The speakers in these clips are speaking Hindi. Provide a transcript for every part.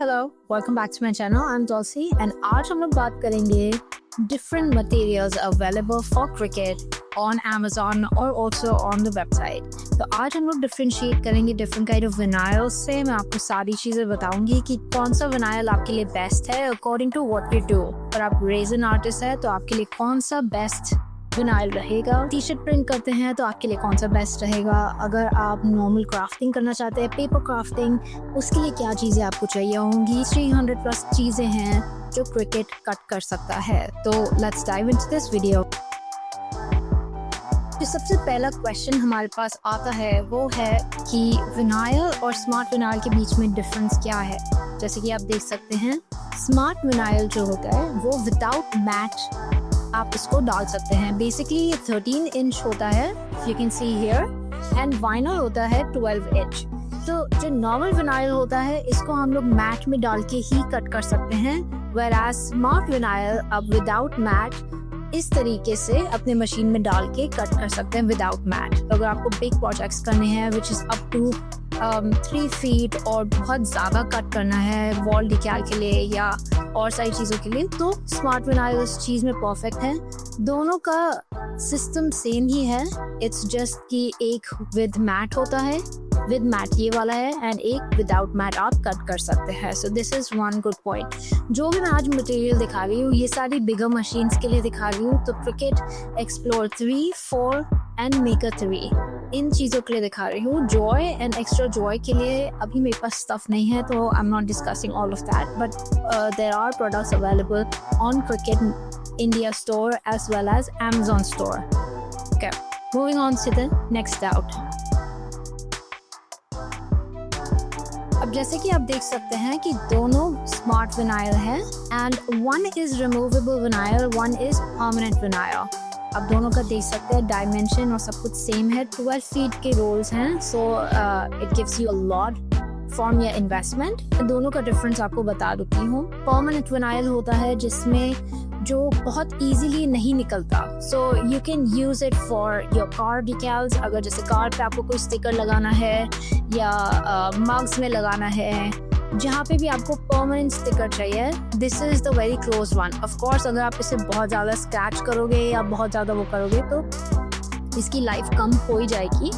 Hello, welcome back to my channel. I am Tulsi and आज हम लोग बात करेंगे different materials available for cricket on Amazon और ऑल्सो ऑन द वेबसाइट। तो आज हम लोग डिफरेंशिएट करेंगे डिफरेंट काइंड ऑफ विनाइल से। मैं आपको सारी चीज़ें बताऊंगी कि कौन सा विनाइल आपके लिए बेस्ट है according to what you do. और आप रेजन आर्टिस्ट है तो आपके लिए कौन सा बेस्ट विनाइल रहेगा। टी शर्ट प्रिंट करते हैं तो आपके लिए कौन सा बेस्ट रहेगा। अगर आप नॉर्मल क्राफ्टिंग करना चाहते हैं, पेपर क्राफ्टिंग, उसके लिए क्या चीज़ें आपको चाहिए होंगी। 300 प्लस चीज़ें हैं जो क्रिकेट कट कर सकता है। तो let's dive into this video. जो सबसे पहला क्वेश्चन हमारे पास आता है वो है कि विनाइल और स्मार्ट विनाइल के बीच में डिफरेंस क्या है। जैसे कि आप देख सकते हैं, स्मार्ट विनाइल जो होता है वो विदाउट मैट आप इसको डाल सकते हैं। बेसिकली ये 13 इंच होता है, you can see here, and vinyl होता है 12 इंच। तो जो नॉर्मल विनाइल होता है इसको हम लोग मैट में डाल के ही कट कर सकते हैं, व्हेयरएज स्मार्ट विनाइल अब विदाउट मैट इस तरीके से अपने मशीन में डाल के कट कर सकते हैं विदाउट मैट। तो अगर आपको बिग प्रोजेक्ट्स करने हैं which is up to 3 feet और बहुत ज़्यादा कट करना है वॉल डिकैल के लिए या और सारी चीज़ों के लिए, तो स्मार्ट विनाइल उस चीज़ में परफेक्ट है। दोनों का सिस्टम सेम ही है, इट्स जस्ट कि एक विद मैट होता है, विद मैट ये वाला है, एंड एक विदाउट मैट आप कट कर सकते हैं। So this is one good point. जो भी मैं आज मटेरियल दिखा रही हूँ ये सारी बिगर मशीन्स के लिए दिखा रही हूँ। तो क्रिकेट एक्सप्लोर 3, 4 एंड मेकर 3 इन चीज़ों के लिए दिखा रही हूँ। जॉय एंड एक्स्ट्रा जॉय के लिए अभी मेरे पास स्टफ नहीं है, तो I am not discussing all of that, but there are products available on Cricut India store as well as Amazon store. Okay, moving on to the next doubt. अब जैसे कि आप देख सकते हैं कि दोनों स्मार्ट विनाइल है and one is removable vinyl, one is permanent vinyl. आप दोनों का देख सकते हैं डायमेंशन और सब कुछ सेम है। 12 फीट के रोल्स हैं, so it gives you a lot from your investment. दोनों का डिफरेंस आपको बता देती हूँ। परमानेंट विनाइल होता है जिसमें जो बहुत इजीली नहीं निकलता, so you can use it for your car decals. अगर जैसे कार पे आपको कोई स्टिकर लगाना है या मग्स में लगाना है, जहाँ पे भी आपको परमानेंट स्टिकर चाहिए, this is the very close one. Of course अगर आप इसे बहुत ज़्यादा स्क्रैच करोगे या बहुत ज़्यादा वो करोगे तो इसकी लाइफ कम हो ही जाएगी।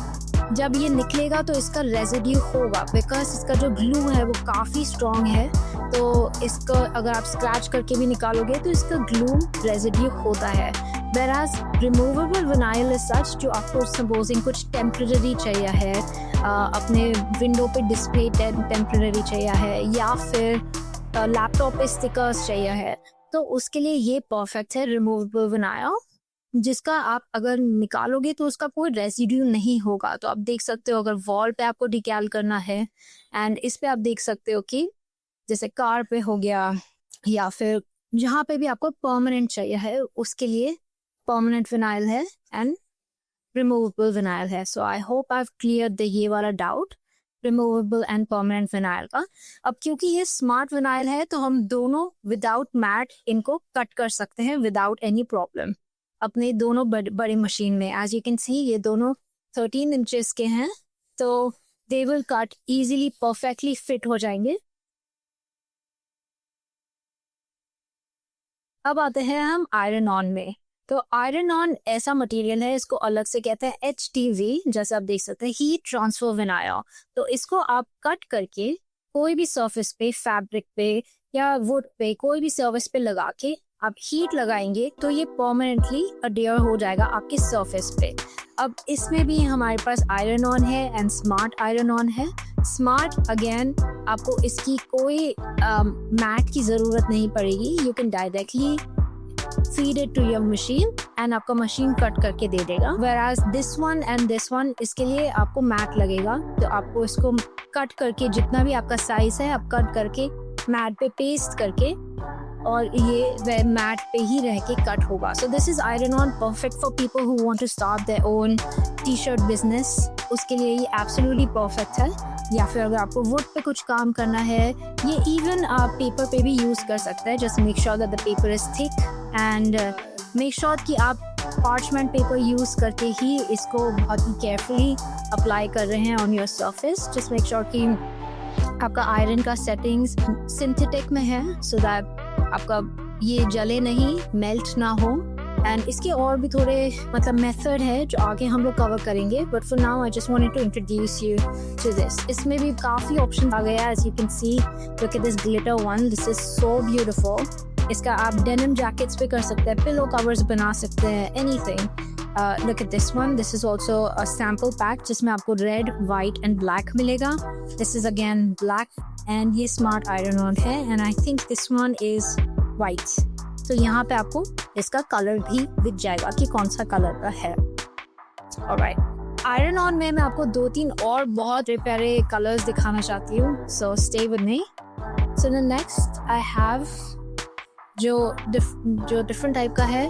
जब ये निकलेगा तो इसका रेजिड्यू होगा, बिकॉज इसका जो ग्लू है वो काफ़ी स्ट्रॉन्ग है। तो इसको अगर आप स्क्रैच करके भी निकालोगे तो इसका ग्लू रेजिड्यू होता है। whereas removable vinyl is such जो आपको सपोजिंग कुछ टेम्परेरी चाहिए है, अपने विंडो पे डिस्प्ले टेम्परेरी चाहिए है, या फिर लैपटॉप पे स्टिकर्स चाहिए है, तो उसके लिए ये परफेक्ट है रिमूवेबल विनाइल, जिसका आप अगर निकालोगे तो उसका कोई रेसिड्यू नहीं होगा। तो आप देख सकते हो अगर वॉल पे आपको डिकैल करना है, एंड इस पे आप देख सकते हो कि जैसे कार पे हो गया या फिर जहाँ पे भी आपको परमानेंट चाहिए है उसके लिए परमानेंट विनाइल है एंड रिमूवेबल विनाइल है। So I hope I have cleared ये वाला doubt removable and permanent vinyl का। अब क्योंकि ये स्मार्ट विनाइल है तो हम दोनों विदाउट मैट इनको कट कर सकते हैं विदाउट एनी प्रॉब्लम अपने दोनों बड़े मशीन में। एज यू कैन सी ये दोनों 13 इंचेस के हैं, तो they will cut easily, perfectly fit हो जाएंगे। अब आते हैं हम आयरन ऑन में। तो आयरन ऑन ऐसा मटेरियल है, इसको अलग से कहते हैं HTV, जैसे आप देख सकते हैं हीट ट्रांसफर विनाइल। तो इसको आप कट करके कोई भी सरफेस पे, फैब्रिक पे या वुड पे, कोई भी सरफेस पे लगा के आप हीट लगाएंगे तो ये परमानेंटली अडेयर हो जाएगा आपके सरफेस पे। अब इसमें भी हमारे पास आयरन ऑन है एंड स्मार्ट आयरन ऑन है। स्मार्ट अगेन आपको इसकी कोई मैट की ज़रूरत नहीं पड़ेगी, you can directly feed it to your machine and आपका मशीन कट करके दे देगा। whereas this one and this one, इसके लिए आपको मैट लगेगा, तो आपको इसको कट करके जितना भी आपका साइज है आप कट करके मैट पे पेस्ट करके और ये मैट पे ही रह के कट होगा। So this is iron on, perfect for people who want to start their own T shirt business, उसके लिए ये एब्सोल्युटली परफेक्ट है। या फिर अगर आपको वुड पे कुछ काम करना है, ये इवन आप पेपर पे भी यूज़ कर सकते हैं। Just make sure that the paper is thick and make sure कि आप पार्चमेंट पेपर यूज़ करके ही इसको बहुत ही केयरफुली अप्लाई कर रहे हैं on your surface. Just make sure कि आपका आयरन का सेटिंग्स सिंथेटिक में है सो दैट आपका ये जले नहीं, मेल्ट ना हो। एंड इसके और भी थोड़े मतलब मेथड है जो आगे हम लोग कवर करेंगे, but for now I just wanted to introduce you to this. इसमें भी काफ़ी ऑप्शन आ गया, as you can see. Look at this glitter one, this is so beautiful. इसका आप डेनिम जैकेट्स पे कर सकते हैं, पिलो कवर्स बना सकते हैं, anything. Look at this one, this is also a sample pack जिसमें आपको रेड, वाइट एंड ब्लैक मिलेगा। This is again black and ये स्मार्ट आयरन ऑन है, and I think this one is white. तो यहाँ पे आपको इसका कलर भी दिख जाएगा कि कौन सा कलर का है। ऑलराइट, आयरन ऑन में मैं आपको 2-3 और बहुत प्यारे कलर्स दिखाना चाहती हूँ, so stay with me. So the next I have जो डिफरेंट टाइप का है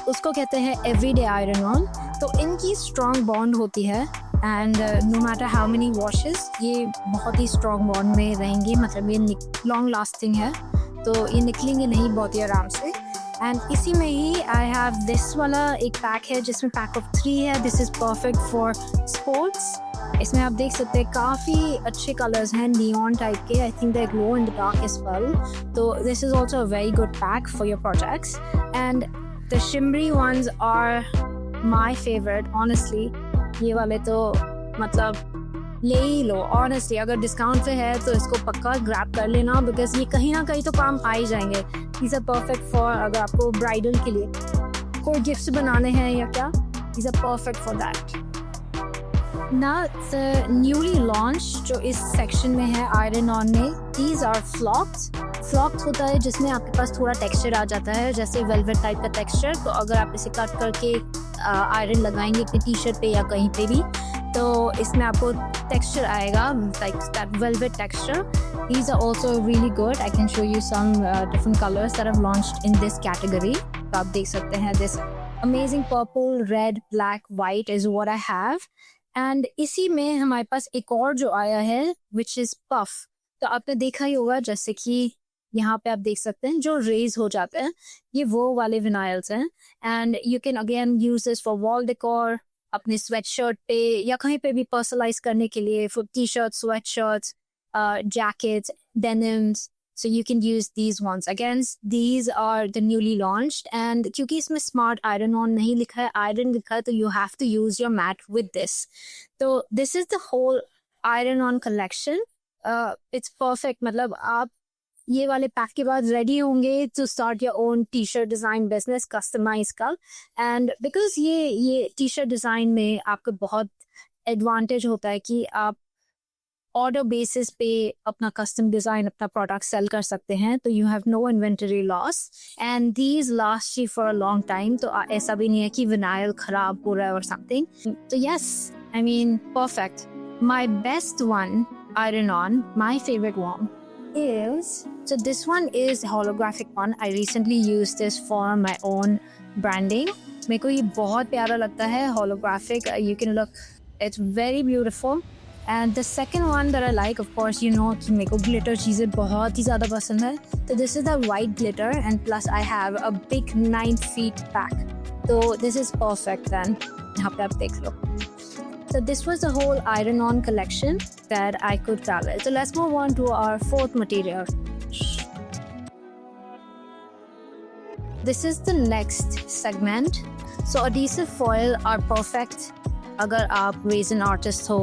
उसको कहते हैं एवरीडे आयरन ऑन। तो इनकी स्ट्रॉन्ग बॉन्ड होती है and no matter how many washes ये बहुत ही स्ट्रॉन्ग बॉन्ड में रहेंगी, मतलब ये लॉन्ग लास्टिंग है, तो ये निकलेंगे नहीं बहुत ही आराम से। एंड इसी में ही आई हैव दिस वाला एक पैक है जिसमें पैक ऑफ 3 है। This is perfect for sports. इसमें आप देख सकते हैं काफ़ी अच्छे कलर्स हैं, नियॉन टाइप के। I think they glow in the dark as well. तो this is also a very good pack for your projects. And the shimmery ones are my favourite honestly. ये वाले तो मतलब ले ही लो ऑनेस्टली, अगर डिस्काउंट पे है तो इसको पक्का ग्रैब कर लेना, बिकॉज ये कहीं ना कहीं तो काम आ ही जाएंगे। दीज आर परफेक्ट फॉर अगर आपको ब्राइडल के लिए कोई गिफ्ट्स बनाने हैं या क्या, these are perfect for that. ना द न्यूली लॉन्च जो इस सेक्शन में है आयरन ऑन में, दीज आर फ्लॉक्स। फ्लॉक्स होता है जिसमें आपके पास थोड़ा टेक्सचर आ जाता है, जैसे वेलवेट टाइप का टेक्सचर। तो अगर आप इसे कट करके आयरन लगाएंगे अपनी टी शर्ट पे या कहीं पे भी, तो इसमें आपको texture आएगा, like that velvet texture. These are also really good. I can show you some different colors that have launched in this category. तो आप देख सकते हैं this amazing purple, red, black, white is what I have. And इसी में हमारे पास एक और जो आया है which is puff. तो आपने देखा ही होगा, जैसे कि यहाँ पे आप देख सकते हैं जो रेज हो जाते हैं, ये वो वाले विनाइल्स हैं। And you can again use this for wall decor, अपने स्वेट शर्ट पे या कहीं पे भी पर्सनलाइज करने के लिए, for T shirt, sweatshirts, jackets, denims. So you can use these ones. Again these are the newly launched, and क्योंकि इसमें स्मार्ट आयरन ऑन नहीं लिखा है, आयरन लिखा है, तो you have to use your mat with this. तो this is the whole iron on collection. It's perfect, मतलब आप ये वाले पैक के बाद रेडी होंगे to start your own T shirt design business, customise का। एंड बिकॉज ये टी शर्ट डिज़ाइन में आपको बहुत एडवांटेज होता है कि आप ऑर्डर बेसिस पे अपना कस्टम डिज़ाइन, अपना प्रोडक्ट सेल कर सकते हैं, तो you have no inventory loss and these last you for a long time. तो ऐसा भी नहीं है कि विनाइल खराब हो रहा है और समथिंग। तो yes, I mean perfect. My best one iron on, my favourite one is, so this one is holographic one. I recently used this for my own branding. मेरे को ये बहुत प्यारा लगता है holographic. You can look, it's very beautiful. And the second one that I like, of course, you know कि मेरे को glitter चीज़ें बहुत ही ज़्यादा पसंद है, तो this is the white glitter and plus I have a big 9 feet pack. तो this is perfect then. यहाँ पे आप देख लो। So this was the whole iron-on collection that I could travel. So let's move on to our fourth material. This is the next segment. So adhesive foil are perfect अगर आप resin artist हो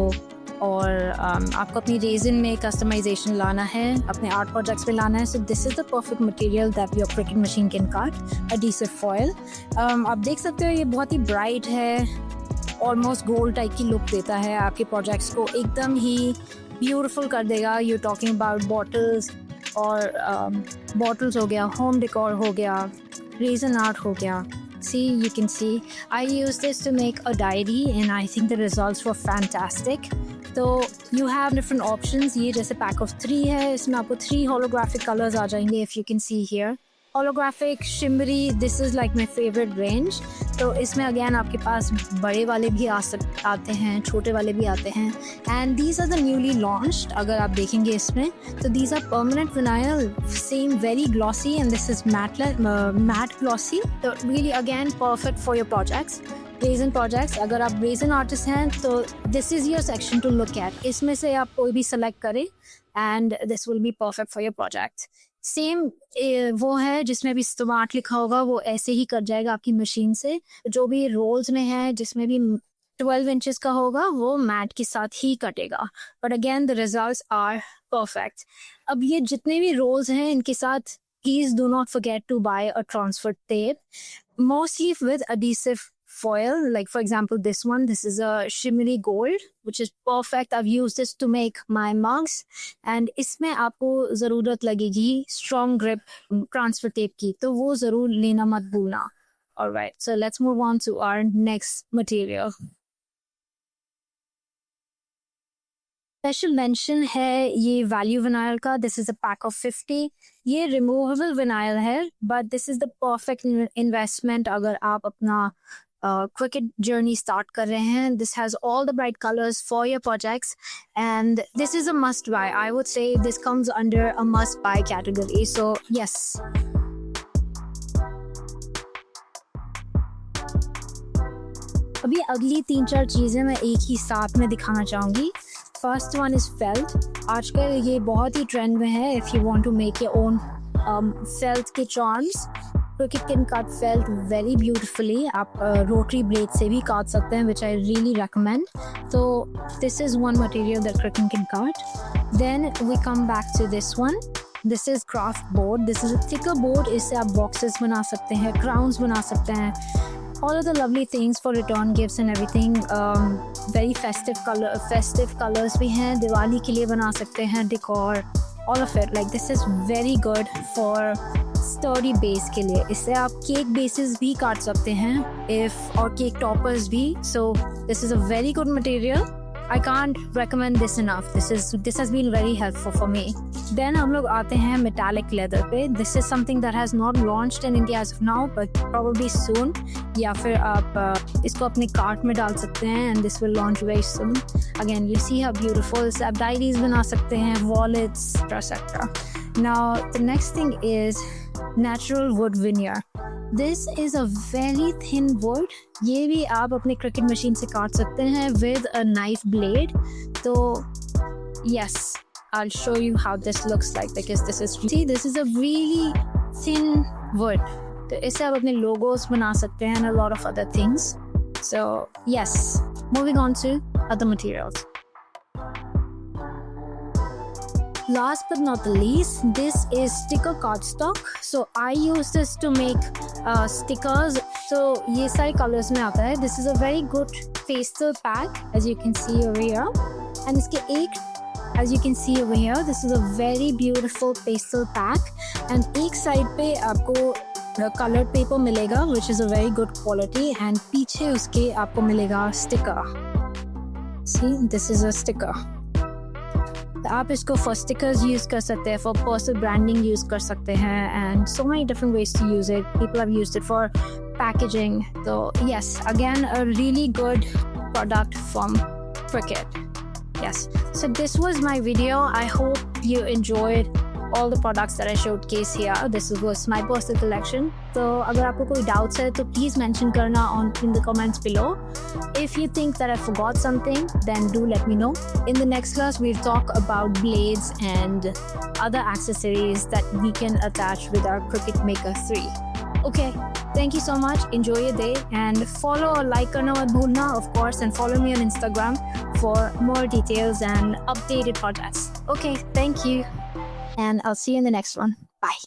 और आपको अपनी resin में customization लाना है, अपने art projects पे लाना है. So this is the perfect material that your Cricut machine can cut. Adhesive foil. आप देख सकते हो ये बहुत ही bright है, ऑलमोस्ट गोल्ड टाइप की लुक देता है आपके प्रोजेक्ट्स को, एकदम ही ब्यूटीफुल कर देगा। यू टॉकिंग अबाउट बॉटल्स और बॉटल्स हो गया, होम डेकोर हो गया, रेजन आर्ट हो गया। See, you can see I use this to make a diary and I think the results were fantastic. तो यू हैव डिफरेंट ऑप्शंस। ये जैसे पैक ऑफ 3 है, इसमें आपको 3 होलोग्राफिक कलर्स आ जाएंगे, if you can see here. holographic, shimmery, this is like my favorite range. तो इसमें again आपके पास बड़े वाले भी आते हैं, छोटे वाले भी आते हैं, and these are the newly launched. अगर आप देखेंगे इसमें तो these are permanent vinyl, same very glossy, and this is matte glossy. So really again perfect for your projects. Resin projects, अगर आप रेजन आर्टिस्ट हैं तो this is your section to look at. इसमें से आप कोई भी सेलेक्ट करें and this will be perfect for your project. Same वो है जिसमें भी स्मार्ट लिखा होगा, वो ऐसे ही कर जाएगा आपकी मशीन से। जो भी रोल्स में है जिसमें भी 12 इंचेस का होगा वो मैट के साथ ही कटेगा, but again the results are perfect. अब ये जितने भी रोल्स हैं इनके साथ please do not forget to buy a transfer tape, mostly with adhesive foil. Like for example, this one, this is a shimmery gold, which is perfect. I've used this to make my mugs, and इसमें आपको ज़रूरत लगेगी strong grip transfer tape की, तो वो ज़रूर लेना मत भूलना। Alright, so let's move on to our next material. Special mention है ये वैल्यू विनाइल का। This is a pack of 50। ये रिमूवेबल विनाइल है, but this is the perfect investment अगर आप अपना cricket journey start कर रहे हैं. This has all the bright colors for your projects, and this is a must buy. I would say this comes under a must buy category. So yes. अभी अगली 3-4 चीज़ें मैं एक ही साथ में दिखाना चाहूँगी. First one is felt. आजकल ये बहुत ही ट्रेंड में है. If you want to make your own felt के charms, Cricut can cut felt very beautifully. आप rotary blade से भी काट सकते हैं, which I really recommend. So this is one material that Cricut can cut. Then we come back to this one. This is craft board. This is a thicker board. इससे आप boxes बना सकते हैं, crowns बना सकते हैं. All of the lovely things for return gifts and everything. Very festive colors भी हैं. दिवाली के लिए बना सकते हैं decor. All of it. Like this is very good for story base के लिए. इससे आप केक बेसिस भी काट सकते हैं और केक टॉपर्स भी. So this is a very good material. I can't recommend this enough. This has been very helpful for me. Then हम लोग आते हैं मेटालिक लेदर पे. This is something that has not launched in India as of now, but probably soon. या फिर आप इसको अपने कार्ट में डाल सकते हैं and this will launch very soon. Again you see how beautiful. आप डायरीज बना सकते हैं, wallets, etcetera. Now the next thing is natural wood veneer. This is a very thin wood. ये भी आप अपने Cricut machine से काट सकते हैं with a knife blade. तो yes, I'll show you how this looks like because this is a really thin wood. तो इससे आप अपने logos बना सकते हैं and a lot of other things. So yes, moving on to other materials. Last but not the least, this is sticker cardstock. So I use this to make stickers. So ये सारे colors में आता है. This is a very good pastel pack, as you can see over here. And इसके एक, as you can see over here, this is a very beautiful pastel pack. And एक side पे आपको colored paper मिलेगा, which is a very good quality. And पीछे उसके आपको मिलेगा sticker. See, this is a sticker. आप इसको फॉर स्टिकर्स यूज कर सकते हैं, फॉर पर्सनल ब्रांडिंग यूज कर सकते हैं, and so many different ways to use it. People have used it for packaging. तो yes, again a really good product from Cricut. Yes, so this was my video. I hope you enjoyed all the products that I showcase here. This was my personal collection. So अगर आपको कोई doubts है तो please mention करना in the comments below. If you think that I forgot something, then do let me know. In the next class, we'll talk about blades and other accessories that we can attach with our Cricut Maker 3. Okay, thank you so much. Enjoy your day and follow or like करना मत भूलना, of course, and follow me on Instagram for more details and updated projects. Okay, thank you. And I'll see you in the next one. Bye.